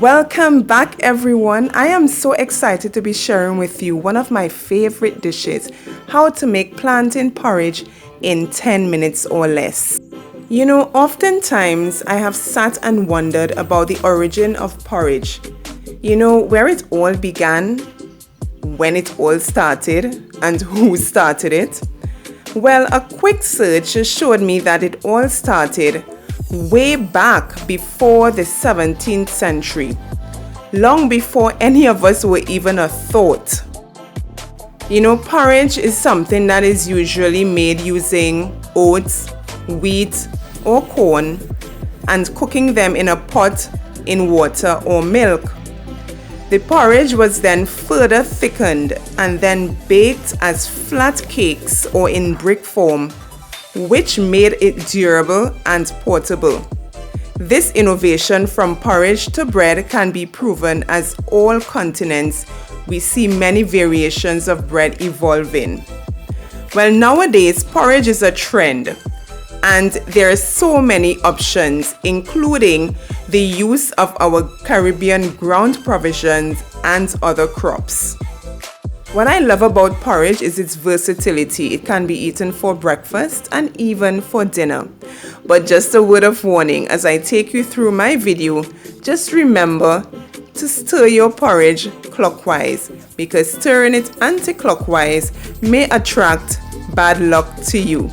Welcome back, everyone. I am so excited to be sharing with you one of my favorite dishes, how to make plantain porridge in 10 minutes or less. You know, oftentimes I have sat and wondered about the origin of porridge. You know, where it all began, when it all started, and who started it. Well, a quick search showed me that it all started way back before the 17th century, long before any of us were even a thought. You know, porridge is something that is usually made using oats, wheat, or corn, and cooking them in a pot in water or milk. The porridge was then further thickened and then baked as flat cakes or in brick form, which made it durable and portable. This innovation from porridge to bread can be proven as all continents we see many variations of bread evolving. Well, nowadays porridge is a trend and there are so many options, including the use of our Caribbean ground provisions and other crops. What I love about porridge is its versatility. It can be eaten for breakfast and even for dinner. But just a word of warning, as I take you through my video, just remember to stir your porridge clockwise, because stirring it anti-clockwise may attract bad luck to you.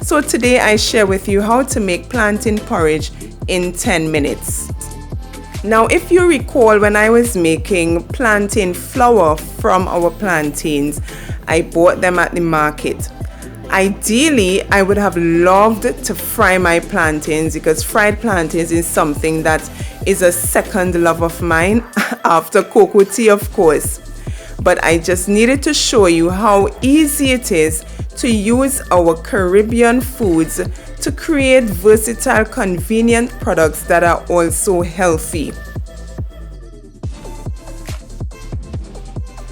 So today I share with you how to make plantain porridge in 10 minutes. Now, if you recall, when I was making plantain flour from our plantains, I bought them at the market. Ideally, I would have loved to fry my plantains, because fried plantains is something that is a second love of mine after cocoa tea, of course. But I just needed to show you how easy it is to use our Caribbean foods to create versatile, convenient products that are also healthy.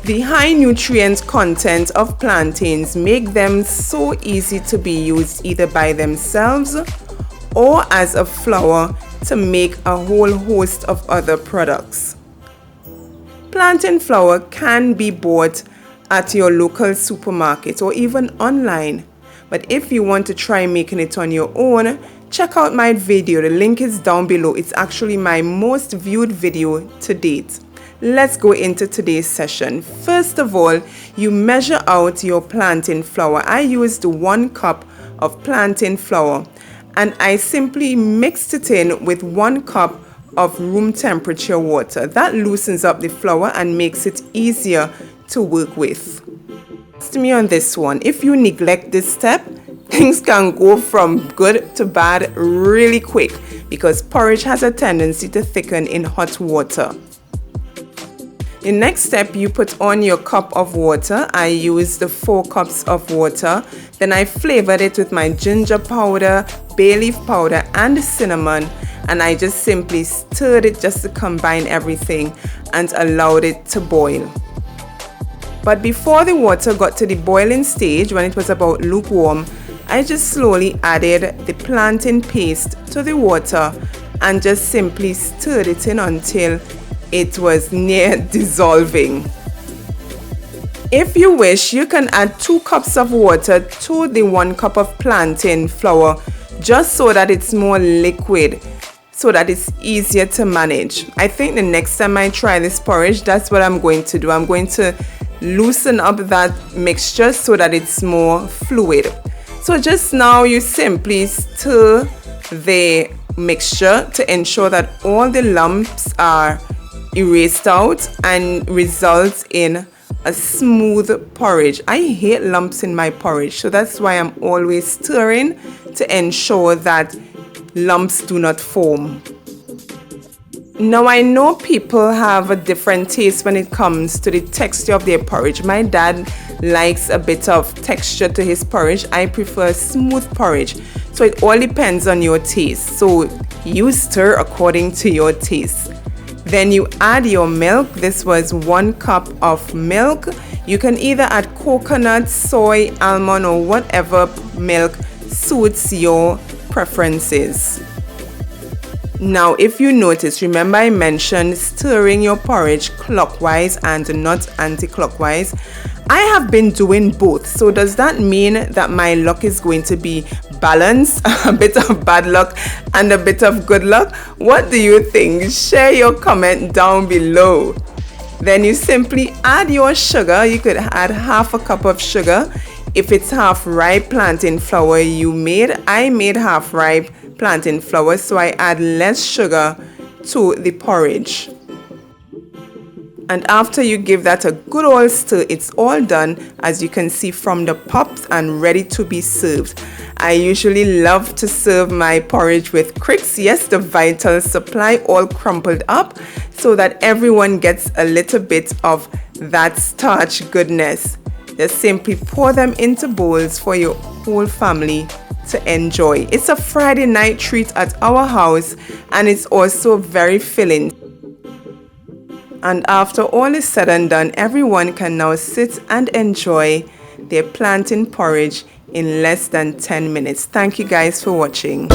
The high nutrient content of plantains make them so easy to be used either by themselves or as a flour to make a whole host of other products. Plantain flour can be bought at your local supermarket or even online. But if you want to try making it on your own, check out my video. The link is down below. It's actually my most viewed video to date. Let's go into today's session. First of all, you measure out your plantain flour. I used 1 cup of plantain flour and I simply mixed it in with 1 cup of room temperature water. That loosens up the flour and makes it easier to work with. Trust me on this one, if you neglect this step, things can go from good to bad really quick, because porridge has a tendency to thicken in hot water. The next step, you put on your cup of water. I used the 4 cups of water. Then I flavored it with my ginger powder, bay leaf powder, and cinnamon. And I just simply stirred it just to combine everything and allowed it to boil. But before the water got to the boiling stage, when it was about lukewarm, I just slowly added the plantain paste to the water and just simply stirred it in until it was near dissolving. If you wish, you can add 2 cups of water to the 1 cup of plantain flour, just so that it's more liquid, so that it's easier to manage. I think the next time I try this porridge, that's what I'm going to do. I'm going to loosen up that mixture so that it's more fluid. So just now you simply stir the mixture to ensure that all the lumps are erased out and results in a smooth porridge. I hate lumps in my porridge, so that's why I'm always stirring to ensure that lumps do not form. Now, I know people have a different taste when it comes to the texture of their porridge. My dad likes a bit of texture to his porridge. I prefer smooth porridge. So it all depends on your taste. So you stir according to your taste. Then you add your milk. This was 1 cup of milk. You can either add coconut, soy, almond, or whatever milk suits your preferences. Now, if you notice, remember I mentioned stirring your porridge clockwise and not anti-clockwise. I have been doing both. So does that mean that my luck is going to be balanced? A bit of bad luck and a bit of good luck? What do you think? Share your comment down below. Then you simply add your sugar. You could add half a cup of sugar. If it's half ripe plantain flour you made, I made half ripe plantain flour, so I add less sugar to the porridge. And after you give that a good old stir, it's all done, as you can see from the pops, and ready to be served. I usually love to serve my porridge with cricks, yes, the vital supply, all crumpled up, so that everyone gets a little bit of that starch goodness. Just simply pour them into bowls for your whole family to enjoy. It's a Friday night treat at our house, and it's also very filling. And after all is said and done, everyone can now sit and enjoy their plantain porridge in less than 10 minutes. Thank you guys for watching.